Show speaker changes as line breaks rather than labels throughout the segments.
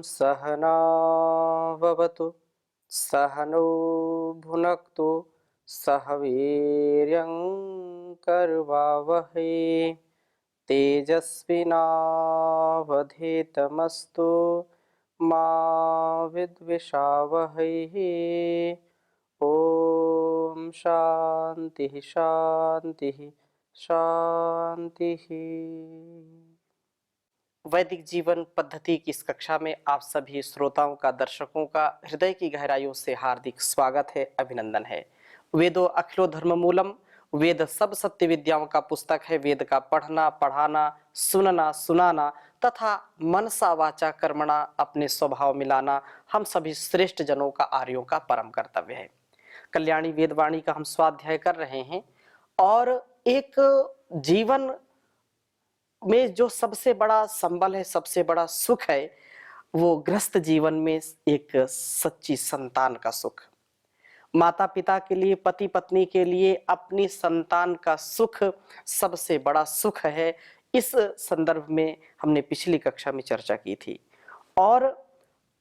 सहना भवतु सहनौ भुनक्तु सह वीर्यं करवावहै तेजस्विनावधीतमस्तु मा विद्विषावहै। ओम शांति शांति शांति। वैदिक जीवन पद्धति की इस कक्षा में आप सभी श्रोताओं का, दर्शकों का हृदय की गहराइयों से हार्दिक स्वागत है, अभिनंदन है। वेदो अखिलो धर्म मूलम, वेद सब सत्य विद्याओं का पुस्तक है। वेद का पढ़ना, पढ़ाना, सुनना, सुनाना तथा मनसा वाचा कर्मणा अपने स्वभाव मिलाना हम सभी श्रेष्ठ जनों का, आर्यों का परम कर्तव्य है। कल्याणी वेदवाणी का हम स्वाध्याय कर रहे हैं और एक जीवन में जो सबसे बड़ा संबल है, सबसे बड़ा सुख है, वो गृहस्थ जीवन में एक सच्ची संतान का सुख। माता पिता के लिए, पति पत्नी के लिए अपनी संतान का सुख सबसे बड़ा सुख है। इस संदर्भ में हमने पिछली कक्षा में चर्चा की थी। और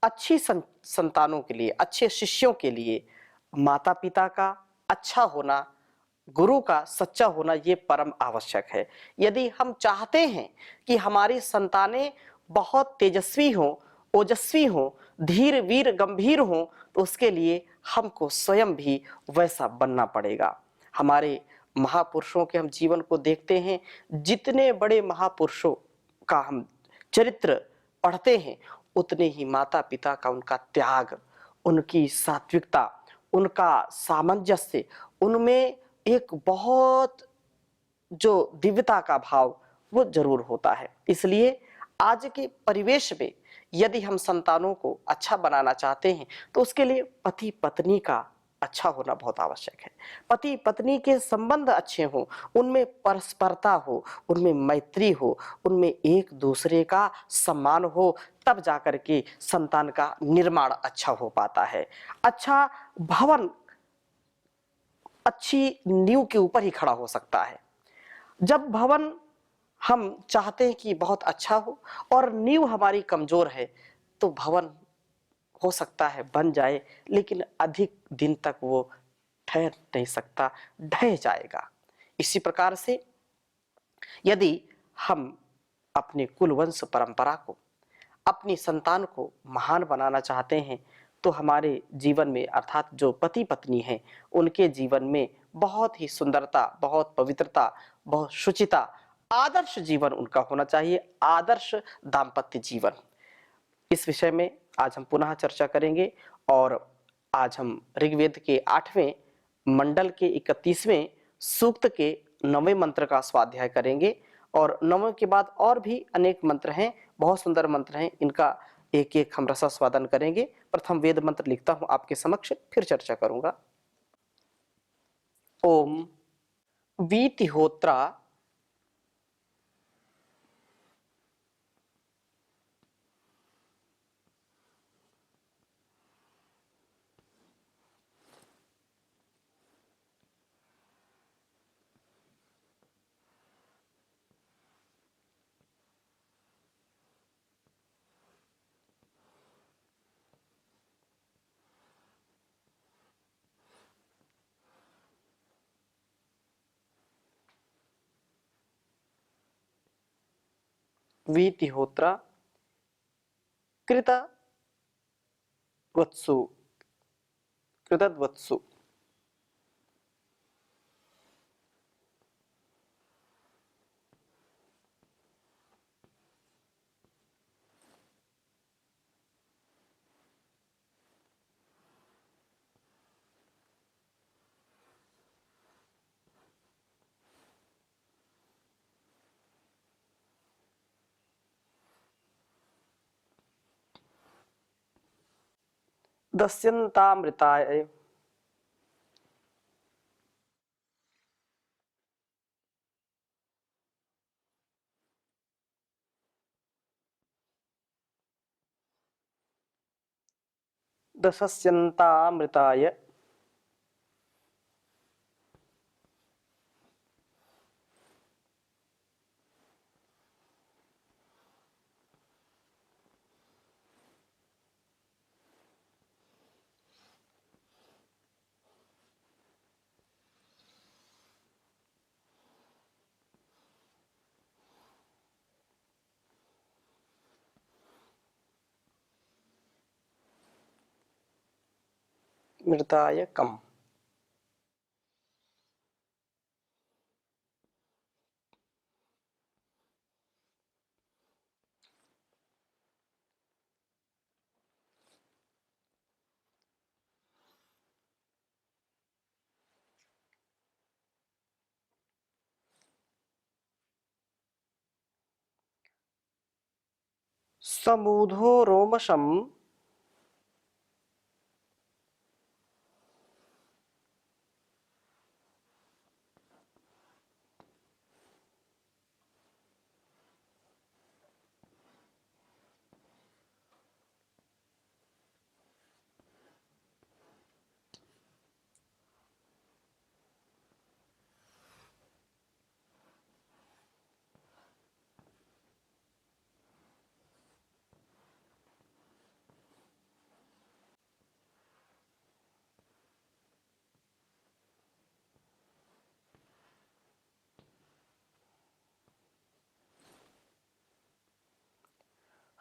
अच्छी संतानों के लिए, अच्छे शिष्यों के लिए माता पिता का अच्छा होना, गुरु का सच्चा होना, ये परम आवश्यक है। यदि हम चाहते हैं कि हमारी संतानें बहुत तेजस्वी हों, ओजस्वी हों, धीर वीर गंभीर हों, तो उसके लिए हमको स्वयं भी वैसा बनना पड़ेगा। हमारे महापुरुषों के हम जीवन को देखते हैं, जितने बड़े महापुरुषों का हम चरित्र पढ़ते हैं, उतने ही माता पिता का उनका त्याग, उनकी सात्विकता, उनका सामंजस्य, उनमें एक बहुत जो दिव्यता का भाव वो जरूर होता है। इसलिए आज के परिवेश में यदि हम संतानों को अच्छा बनाना चाहते हैं तो उसके लिए पति पत्नी का अच्छा होना बहुत आवश्यक है। पति पत्नी के संबंध अच्छे हों, उनमें परस्परता हो, उनमें मैत्री हो, उनमें एक दूसरे का सम्मान हो, तब जाकर के संतान का निर्माण अच्छा हो पाता है। अच्छा भवन अच्छी नींव के ऊपर ही खड़ा हो सकता है। जब भवन हम चाहते हैं कि बहुत अच्छा हो और नींव हमारी कमजोर है, तो भवन हो सकता है बन जाए, लेकिन अधिक दिन तक वो ठहर नहीं सकता, ढह जाएगा। इसी प्रकार से यदि हम अपने कुल वंश परंपरा को, अपनी संतान को महान बनाना चाहते हैं, तो हमारे जीवन में अर्थात जो पति पत्नी हैं, उनके जीवन में बहुत ही सुंदरता, बहुत पवित्रता, बहुत शुचिता, आदर्श जीवन उनका होना चाहिए, आदर्श दाम्पत्य जीवन। इस विषय में आज हम पुनः चर्चा करेंगे और आज हम ऋग्वेद के 8वें मंडल के 31वें सूक्त के 9वें मंत्र का स्वाध्याय करेंगे। और 9वें के बाद और भी अनेक मंत्र हैं, बहुत सुंदर मंत्र हैं, इनका एक एक हम रसास्वादन करेंगे। प्रथम वेद मंत्र लिखता हूं आपके समक्ष, फिर चर्चा करूंगा। ओम वीतिहोत्रा वीतिहोत्रा कृतवत्सु कृतवत्सु। दस्यन्तामृताय दशस्यन्तामृताय मृतायकम। समूधो रोमशम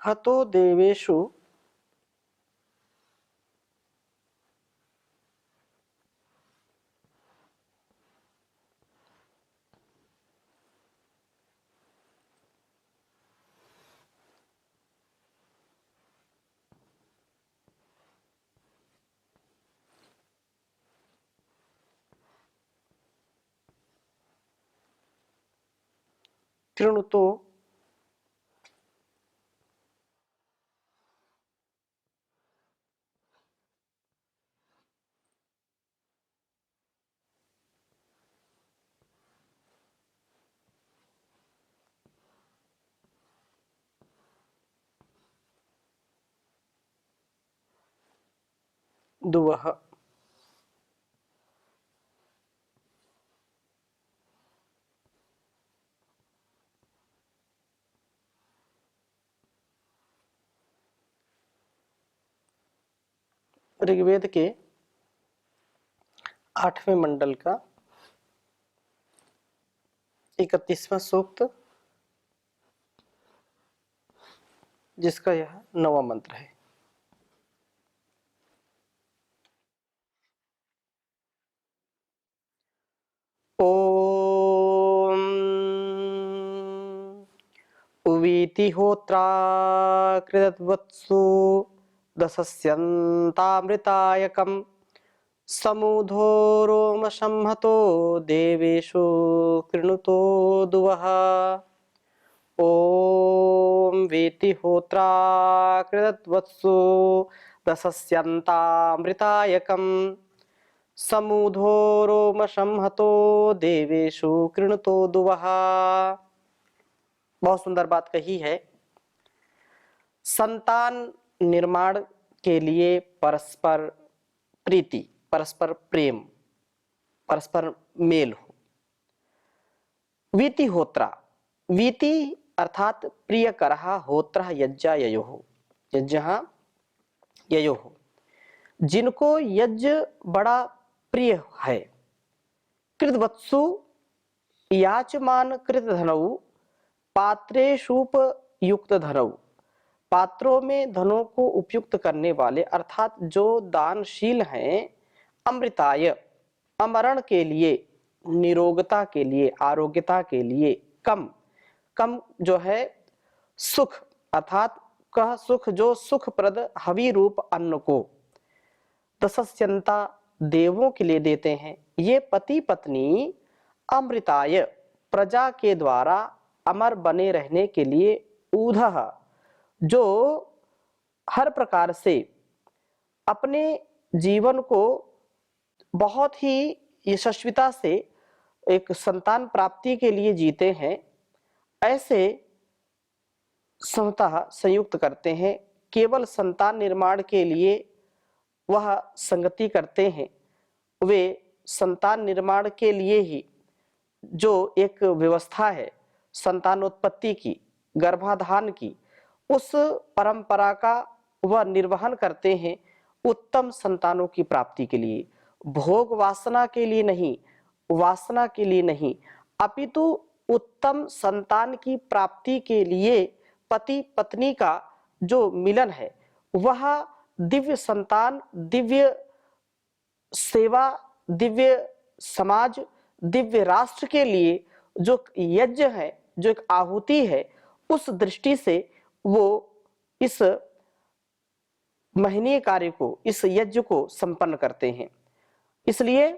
हतो देवेषु कृणुतो दुवः। ऋग्वेद के 8वें मंडल का 31वां सूक्त, जिसका यह 9वां मंत्र है। ओम उवीति होत्रा कृतवत्सु दशस्यन्तामृतायकम् समूधो रोमशंहतो देवेषु कृणुतो दुवः। ओम वेति होत्रा कृतवत्सु दशस्यन्तामृतायकम् समूधो रोमशंहतो देवेषु कृणुतो दुवः। बहुत सुंदर बात कही है। संतान निर्माण के लिए परस्पर प्रीति, परस्पर प्रेम, परस्पर मेल हो। वीति होत्रा, वीति अर्थात प्रिय करहा, होत्र यज्ञ ययोः, यज्ञ ययोः, जिनको यज्ञ बड़ा प्रिय है। कृतवत्सु याचमान कृत धनौ पात्रेषुप युक्त धनौ, पात्रों में धनों को उपयुक्त करने वाले, अर्थात जो दानशील हैं। अमृताय, अमरण के लिए, निरोगता के लिए, आरोग्यता के लिए। कम, कम जो है सुख, अर्थात कह सुख, जो सुखप्रद हवि रूप अन्न को दशस्यंता देवों के लिए देते हैं। ये पति पत्नी अमृताय, प्रजा के द्वारा अमर बने रहने के लिए, ऊधः, जो हर प्रकार से अपने जीवन को बहुत ही यशस्विता से एक संतान प्राप्ति के लिए जीते हैं, ऐसे स्वतः संयुक्त करते हैं। केवल संतान निर्माण के लिए वह संगति करते हैं। वे संतान निर्माण के लिए ही जो एक व्यवस्था है संतानोत्पत्ति की, गर्भाधान की, उस परंपरा का वह निर्वहन करते हैं उत्तम संतानों की प्राप्ति के लिए। भोग वासना के लिए नहीं, वासना के लिए नहीं, अपितु उत्तम संतान की प्राप्ति के लिए पति पत्नी का जो मिलन है, वह दिव्य संतान, दिव्य सेवा, दिव्य समाज, दिव्य राष्ट्र के लिए जो यज्ञ है, जो एक आहुति है, उस दृष्टि से वो इस महनीय कार्य को, इस यज्ञ को संपन्न करते हैं। इसलिए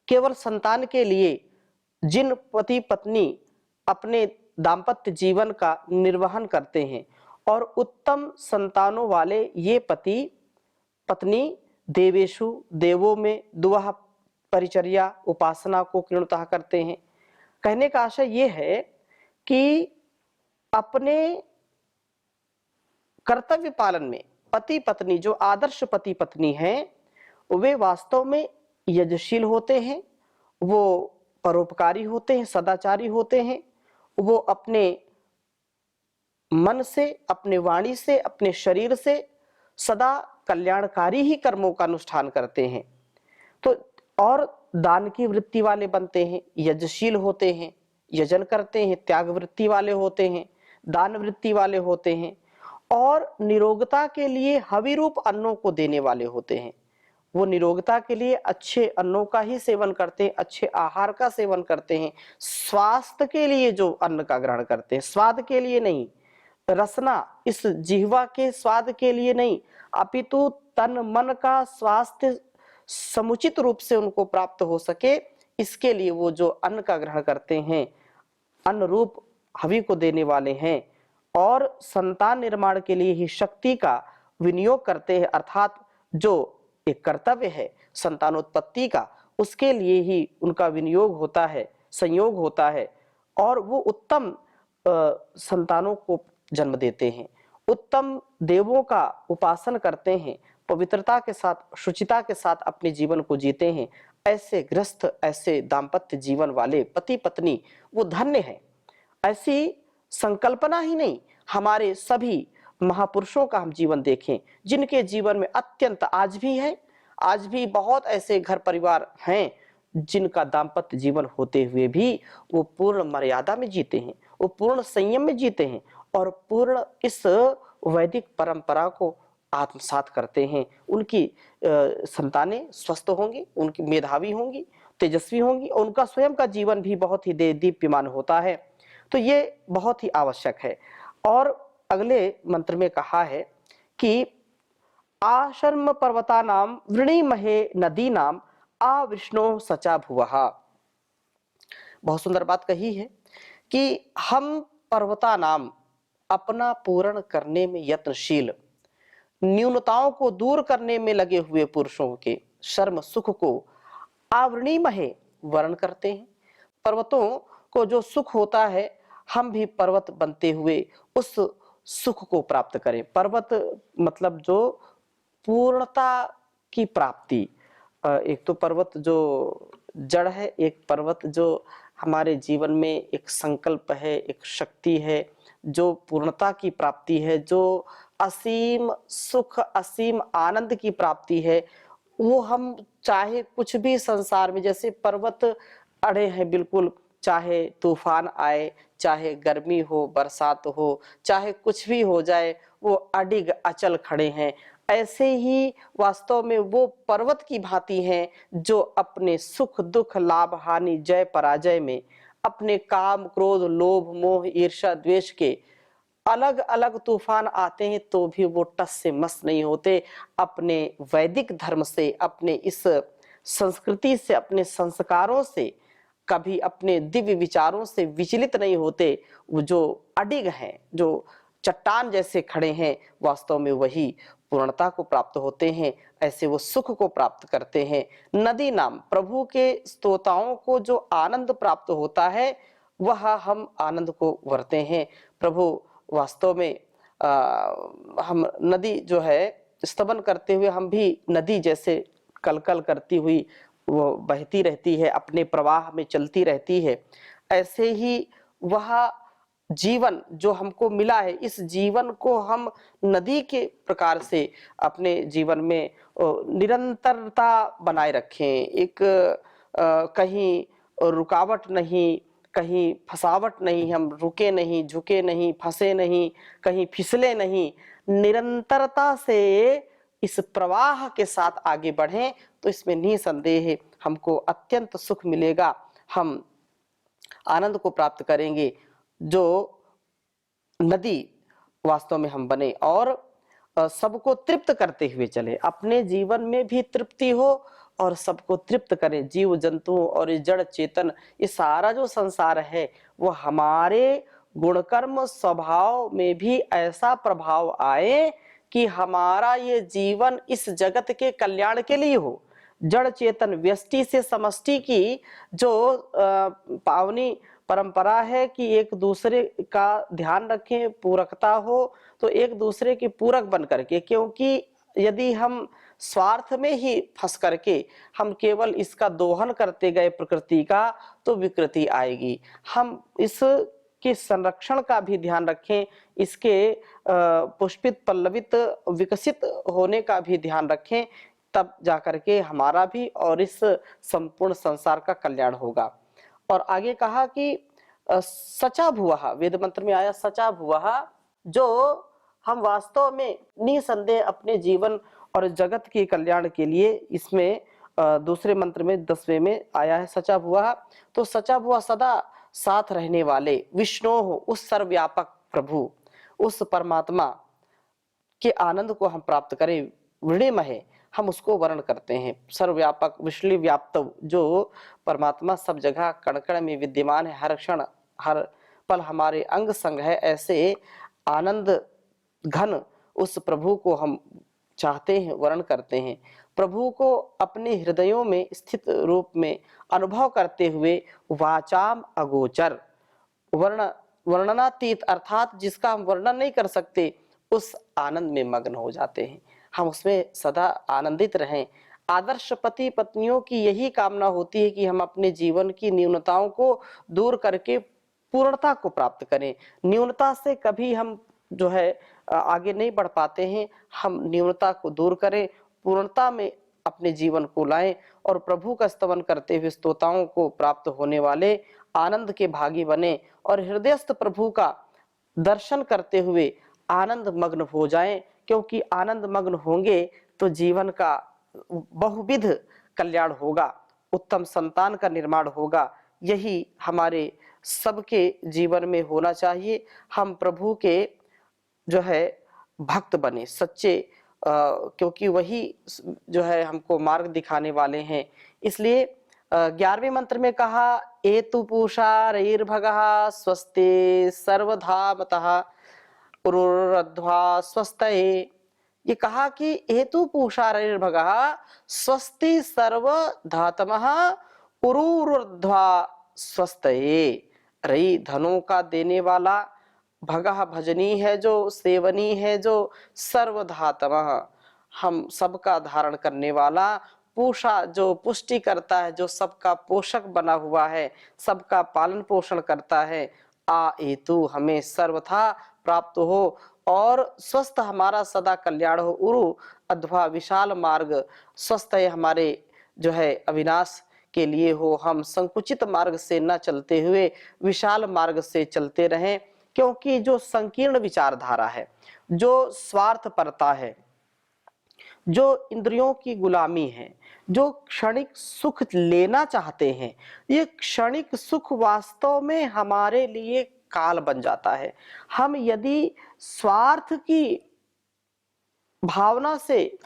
केवल संतान के लिए जिन पति पत्नी अपने दाम्पत्य जीवन का निर्वहन करते हैं और उत्तम संतानों वाले ये पति पत्नी देवेशु, देवों में दुआ परिचर्या उपासना को पूर्णतः करते हैं। कहने का आशय ये है कि अपने कर्तव्य पालन में पति पत्नी, जो आदर्श पति पत्नी हैं, वे वास्तव में यज्ञशील होते हैं, वो परोपकारी होते हैं, सदाचारी होते हैं, वो अपने मन से, अपने वाणी से, अपने शरीर से सदा कल्याणकारी ही कर्मों का अनुष्ठान करते हैं। तो और दान की वृत्ति वाले बनते हैं, यज्ञशील होते हैं, यजन करते हैं, त्याग वृत्ति वाले होते हैं, दान वृत्ति वाले होते हैं और निरोगता के लिए हवि रूप अन्नों को देने वाले होते हैं। वो निरोगता के लिए अच्छे अन्नों का ही सेवन करते हैं, अच्छे आहार का सेवन करते हैं, स्वास्थ्य के लिए जो अन्न का ग्रहण करते हैं, स्वाद के लिए नहीं, रसना इस जिह्वा के स्वाद के लिए नहीं, अपितु तन मन का स्वास्थ्य समुचित रूप से उनको प्राप्त हो सके, इसके लिए वो जो अन्न का ग्रहण करते हैं, अन्न रूप हवि को देने वाले हैं और संतान निर्माण के लिए ही शक्ति का विनियोग करते हैं, अर्थात जो एक कर्तव्य है संतानोत्पत्ति का, उसके लिए ही उनका विनियोग होता है, संयोग होता है और वो उत्तम संतानों को जन्म देते हैं, उत्तम देवों का उपासन करते हैं, पवित्रता के साथ, शुचिता के साथ अपने जीवन को जीते हैं। ऐसे गृहस्थ, ऐसे दाम्पत्य जीवन वाले पति पत्नी वो धन्य हैं। ऐसी संकल्पना ही नहीं, हमारे सभी महापुरुषों का हम जीवन देखें, जिनके जीवन में अत्यंत आज भी है, आज भी बहुत ऐसे घर परिवार हैं जिनका दाम्पत्य जीवन होते हुए भी वो पूर्ण मर्यादा में जीते हैं, वो पूर्ण संयम में जीते हैं और पूर्ण इस वैदिक परंपरा को आत्मसात करते हैं। उनकी संतानें स्वस्थ होंगी, उनकी मेधावी होंगी, तेजस्वी होंगी और उनका स्वयं का जीवन भी बहुत ही दीप्यमान होता है। तो ये बहुत ही आवश्यक है। और अगले मंत्र में कहा है कि आशर्म पर्वतानाम वृणीमहे नदीनाम आविष्णो सचा भुवः। बहुत सुंदर बात कही है कि हम पर्वतानाम, अपना पूर्ण करने में यत्नशील, न्यूनताओं को दूर करने में लगे हुए पुरुषों के शर्म सुख को आवृणीमहे वर्ण करते हैं। पर्वतों को जो सुख होता है, हम भी पर्वत बनते हुए उस सुख को प्राप्त करें। पर्वत मतलब जो पूर्णता की प्राप्ति, एक तो पर्वत जो जड़ है, एक पर्वत जो हमारे जीवन में एक संकल्प है, एक शक्ति है, जो पूर्णता की प्राप्ति है, जो असीम सुख, असीम आनंद की प्राप्ति है। वो हम चाहे कुछ भी संसार में, जैसे पर्वत अड़े हैं बिल्कुल, चाहे तूफान आए, चाहे गर्मी हो, बरसात हो, चाहे कुछ भी हो जाए, वो अडिग अचल खड़े हैं। ऐसे ही वास्तव में वो पर्वत की भांति हैं जो अपने सुख दुख, लाभ हानि, जय पराजय में अपने काम क्रोध लोभ मोह ईर्ष्या द्वेष के अलग अलग तूफान आते हैं तो भी वो टस से मस नहीं होते। अपने वैदिक धर्म से, अपने इस संस्कृति से, अपने संस्कारों से, कभी अपने दिव्य विचारों से विचलित नहीं होते। वो जो अडिग हैं, जो चट्टान जैसे खड़े हैं, वास्तव में वही पूर्णता को प्राप्त होते हैं। ऐसे वो सुख को प्राप्त करते हैं। नदी नाम, प्रभु के स्तोताओं को जो आनंद प्राप्त होता है, वह हम आनंद को वरते हैं। प्रभु वास्तव में हम नदी जो है स्तवन करते हुए, हम भी नदी जैसे कलकल करती हुई वो बहती रहती है, अपने प्रवाह में चलती रहती है। ऐसे ही वह जीवन जो हमको मिला है, इस जीवन को हम नदी के प्रकार से अपने जीवन में निरंतरता बनाए रखें। एक कहीं रुकावट नहीं, कहीं फसावट नहीं, हम रुके नहीं, झुके नहीं, फंसे नहीं, कहीं फिसले नहीं, निरंतरता से इस प्रवाह के साथ आगे बढ़ें तो इसमें निसंदेह हमको अत्यंत सुख मिलेगा, हम आनंद को प्राप्त करेंगे। जो नदी वास्तव में हम बने और सबको तृप्त करते हुए चले, अपने जीवन में भी तृप्ति हो और सबको तृप्त करें। जीव जंतु और ये जड़ चेतन, ये सारा जो संसार है वो हमारे गुणकर्म स्वभाव में भी ऐसा प्रभाव आए कि हमारा ये जीवन इस जगत के कल्याण के लिए हो। जड़ चेतन व्यष्टि से समष्टि की जो पावनी परंपरा है कि एक दूसरे का ध्यान रखें, पूरकता हो तो एक दूसरे के पूरक बन करके, क्योंकि यदि हम स्वार्थ में ही फंस करके हम केवल इसका दोहन करते गए प्रकृति का, तो विकृति आएगी। हम इस के संरक्षण का भी ध्यान रखें, इसके पुष्पित पल्लवित विकसित होने का भी ध्यान रखें, तब जाकर के हमारा भी और इस संपूर्ण संसार का कल्याण होगा। और आगे कहा कि सचा भुवः, वेद मंत्र में आया सचा भुवः, जो हम वास्तव में निसंदेह अपने जीवन और जगत के कल्याण के लिए, इसमें दूसरे मंत्र में 10वें में आया है सचा भुवः। तो सचा भुवः सदा साथ रहने वाले विष्णु, उस सर्वव्यापक प्रभु, उस परमात्मा के आनंद को हम प्राप्त करें। वृणिमहे, हम उसको वर्ण करते हैं। सर्वव्यापक विश्व व्याप्त जो परमात्मा सब जगह कण कण में विद्यमान है, हर क्षण हर पल हमारे अंग संग है, ऐसे आनंद घन उस प्रभु को हम चाहते हैं, वर्ण करते हैं। प्रभु को अपने हृदयों में स्थित रूप में अनुभव करते हुए वाचाम अगोचर, वर्णनातीत अर्थात जिसका हम वर्णन नहीं कर सकते, उस आनंद में मग्न हो जाते हैं। हम उसमें सदा आनंदित रहें। आदर्श पति पत्नियों की यही कामना होती है कि हम अपने जीवन की न्यूनताओं को दूर करके पूर्णता को प्राप्त करें। न्यूनता से कभी हम जो है आगे नहीं बढ़ पाते हैं। हम न्यूनता को दूर करें, पूर्णता में अपने जीवन को लाएं और प्रभु का स्तवन करते हुए स्तोताओं को प्राप्त होने वाले आनंद के भागी बने और हृदयस्थ प्रभु का दर्शन करते हुए आनंद मग्न हो जाएं, क्योंकि आनंद मग्न होंगे तो जीवन का बहुविध कल्याण होगा, उत्तम संतान का निर्माण होगा। यही हमारे सबके जीवन में होना चाहिए। हम प्रभु के जो है भक्त बने, सच्चे, क्योंकि वही जो है हमको मार्ग दिखाने वाले हैं। इसलिए 11वें मंत्र में कहा एतु पूषा रैर्भगः स्वस्ते सर्वधामतः उरुरध्वा स्वस्तये। ये कहा कि हेतु पूषा रैर्भगः स्वस्ति सर्वधातमः उरुरध्वा स्वस्तये। रई धनों का देने वाला, भगः भजनी है जो, सेवनी है जो, सर्वधातमः हम सबका धारण करने वाला, पूषा जो पुष्टि करता है, जो सबका पोषक बना हुआ है, सबका पालन पोषण करता है। आ हेतु हमें सर्वथा प्राप्त हो और स्वस्थ हमारा सदा कल्याण हो। उरु अध्वा विशाल मार्ग, स्वस्थ है हमारे जो है अविनाश के लिए हो। हम संकुचित मार्ग से न चलते हुए विशाल मार्ग से चलते रहें, क्योंकि जो संकीर्ण विचारधारा है, जो स्वार्थपरता है, जो इंद्रियों की गुलामी है, जो क्षणिक सुख लेना चाहते हैं, ये क्षणिक सुख वास्तव में हमारे लिए काल बन जाता है। हम यदि स्वार्थ की भावना से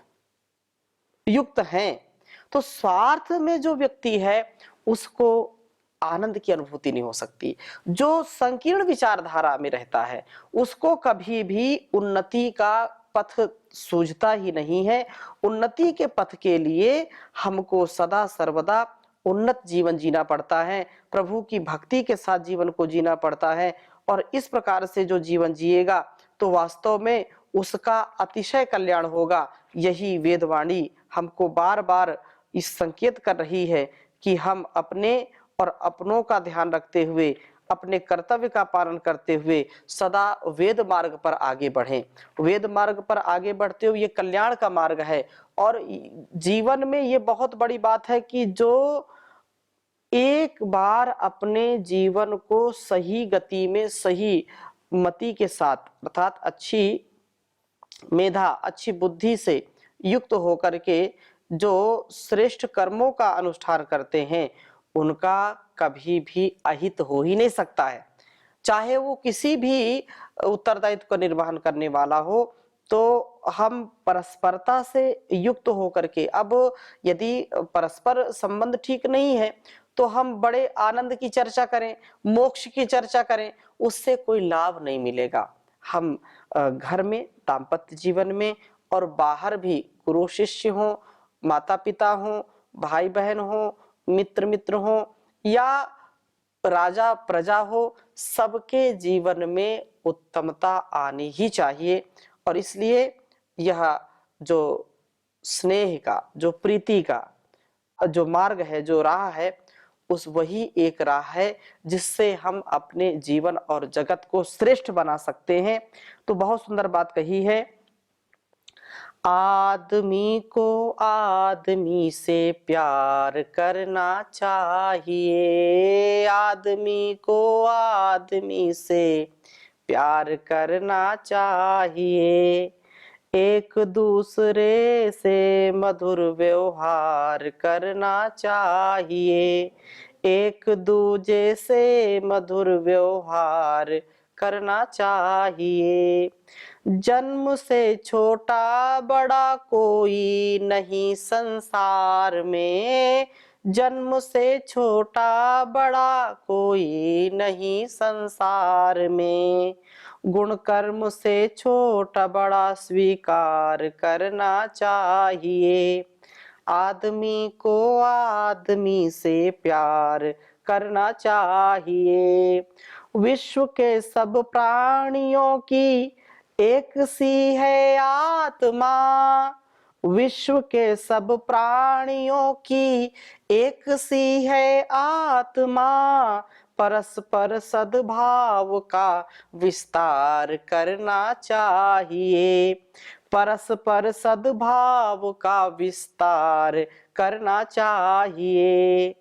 युक्त हैं तो स्वार्थ में जो व्यक्ति है उसको आनंद की अनुभूति नहीं हो सकती। जो संकीर्ण विचारधारा में रहता है उसको कभी भी उन्नति का पथ सूझता ही नहीं है। उन्नति के पथ के लिए हमको सदा सर्वदा उन्नत जीवन जीना पड़ता है, प्रभु की भक्ति के साथ जीवन को जीना पड़ता है। और इस प्रकार से जो जीवन जिएगा तो वास्तव में उसका अतिशय कल्याण होगा। यही वेदवाणी हमको बार बार इस संकेत कर रही है कि हम अपने और अपनों का ध्यान रखते हुए, अपने कर्तव्य का पालन करते हुए सदा वेद मार्ग पर आगे बढ़ें। वेद मार्ग पर आगे बढ़ते हुए ये कल्याण का मार्ग है। और जीवन में ये बहुत बड़ी बात है कि जो एक बार अपने जीवन को सही गति में, सही मति के साथ, अर्थात अच्छी मेधा, अच्छी बुद्धि से युक्त होकर के जो श्रेष्ठ कर्मों का अनुष्ठान करते हैं उनका कभी भी अहित हो ही नहीं सकता है। चाहे वो किसी भी उत्तरदायित्व का निर्वहन करने वाला हो, तो हम परस्परता से युक्त होकर के, अब यदि परस्पर संबंध ठीक नहीं है तो हम बड़े आनंद की चर्चा करें, मोक्ष की चर्चा करें, उससे कोई लाभ नहीं मिलेगा। हम घर में, दाम्पत्य जीवन में और बाहर भी गुरु शिष्य हो, माता पिता हो, भाई बहन हो, मित्र मित्र हो या राजा प्रजा हो, सबके जीवन में उत्तमता आनी ही चाहिए। और इसलिए यह जो स्नेह का, जो प्रीति का जो मार्ग है, जो राह है, उस वही एक राह है जिससे हम अपने जीवन और जगत को श्रेष्ठ बना सकते हैं। तो बहुत सुंदर बात कही है, आदमी को आदमी से प्यार करना चाहिए, आदमी को आदमी से प्यार करना चाहिए, एक दूसरे से मधुर व्यवहार करना चाहिए, एक दूजे से मधुर व्यवहार करना चाहिए। जन्म से छोटा बड़ा कोई नहीं संसार में, जन्म से छोटा बड़ा कोई नहीं संसार में, गुण कर्म से छोटा बड़ा स्वीकार करना चाहिए, आदमी को आदमी से प्यार करना चाहिए। विश्व के सब प्राणियों की एक सी है आत्मा, विश्व के सब प्राणियों की एक सी है आत्मा, परस्पर सद्भाव का विस्तार करना चाहिए, परस्पर सद्भाव का विस्तार करना चाहिए।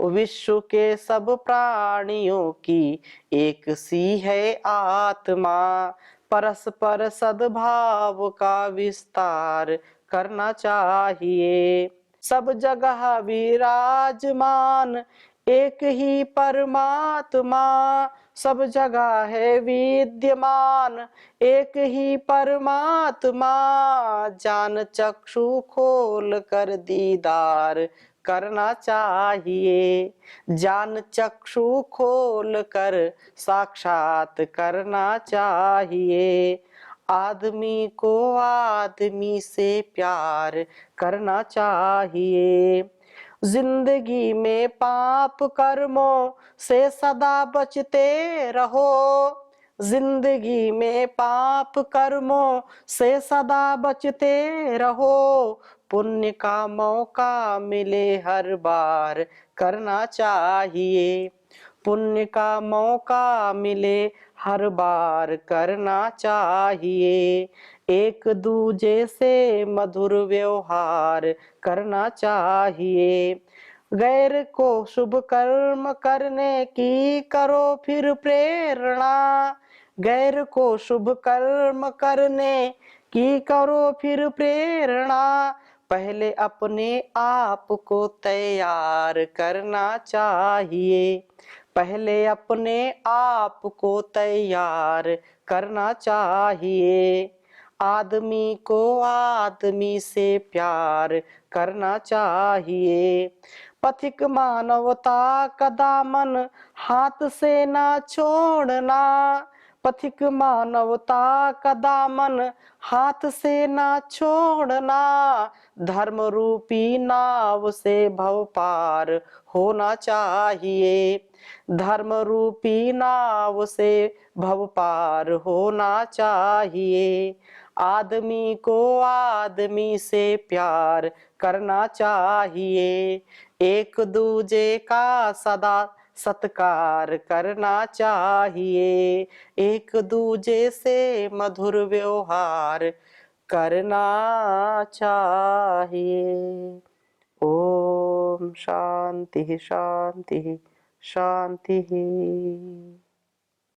विश्व के सब प्राणियों की एक सी है आत्मा, परस्पर सद्भाव का विस्तार करना चाहिए। सब जगह विराजमान एक ही परमात्मा, सब जगह है विद्यमान एक ही परमात्मा, जान चक्षु खोल कर दीदार करना चाहिए, जान चक्षु खोल कर साक्षात करना चाहिए, आदमी को आदमी से प्यार करना चाहिए। जिंदगी में पाप कर्मों से सदा बचते रहो, जिंदगी में पाप कर्मों से सदा बचते रहो, पुण्य का मौका मिले हर बार करना चाहिए, पुण्य का मौका मिले हर बार करना चाहिए, एक दूजे से मधुर व्यवहार करना चाहिए, गैर को शुभ कर्म करने की करो फिर प्रेरणा, गैर को शुभ कर्म करने की करो फिर प्रेरणा, पहले अपने आप को तैयार करना चाहिए, पहले अपने आप को तैयार करना चाहिए, आदमी को आदमी से प्यार करना चाहिए, पथिक मानवता का दामन हाथ से ना छोड़ना, पथिक मानवता का दामन हाथ से ना छोड़ना, धर्म रूपी नाव से भव पार होना चाहिए, धर्म रूपी नाव से भव पार होना चाहिए, आदमी को आदमी से प्यार करना चाहिए, एक दूजे का सदा सत्कार करना चाहिए, एक दूजे से मधुर व्यवहार करना चाहिए। ओम शांति शांति शांति।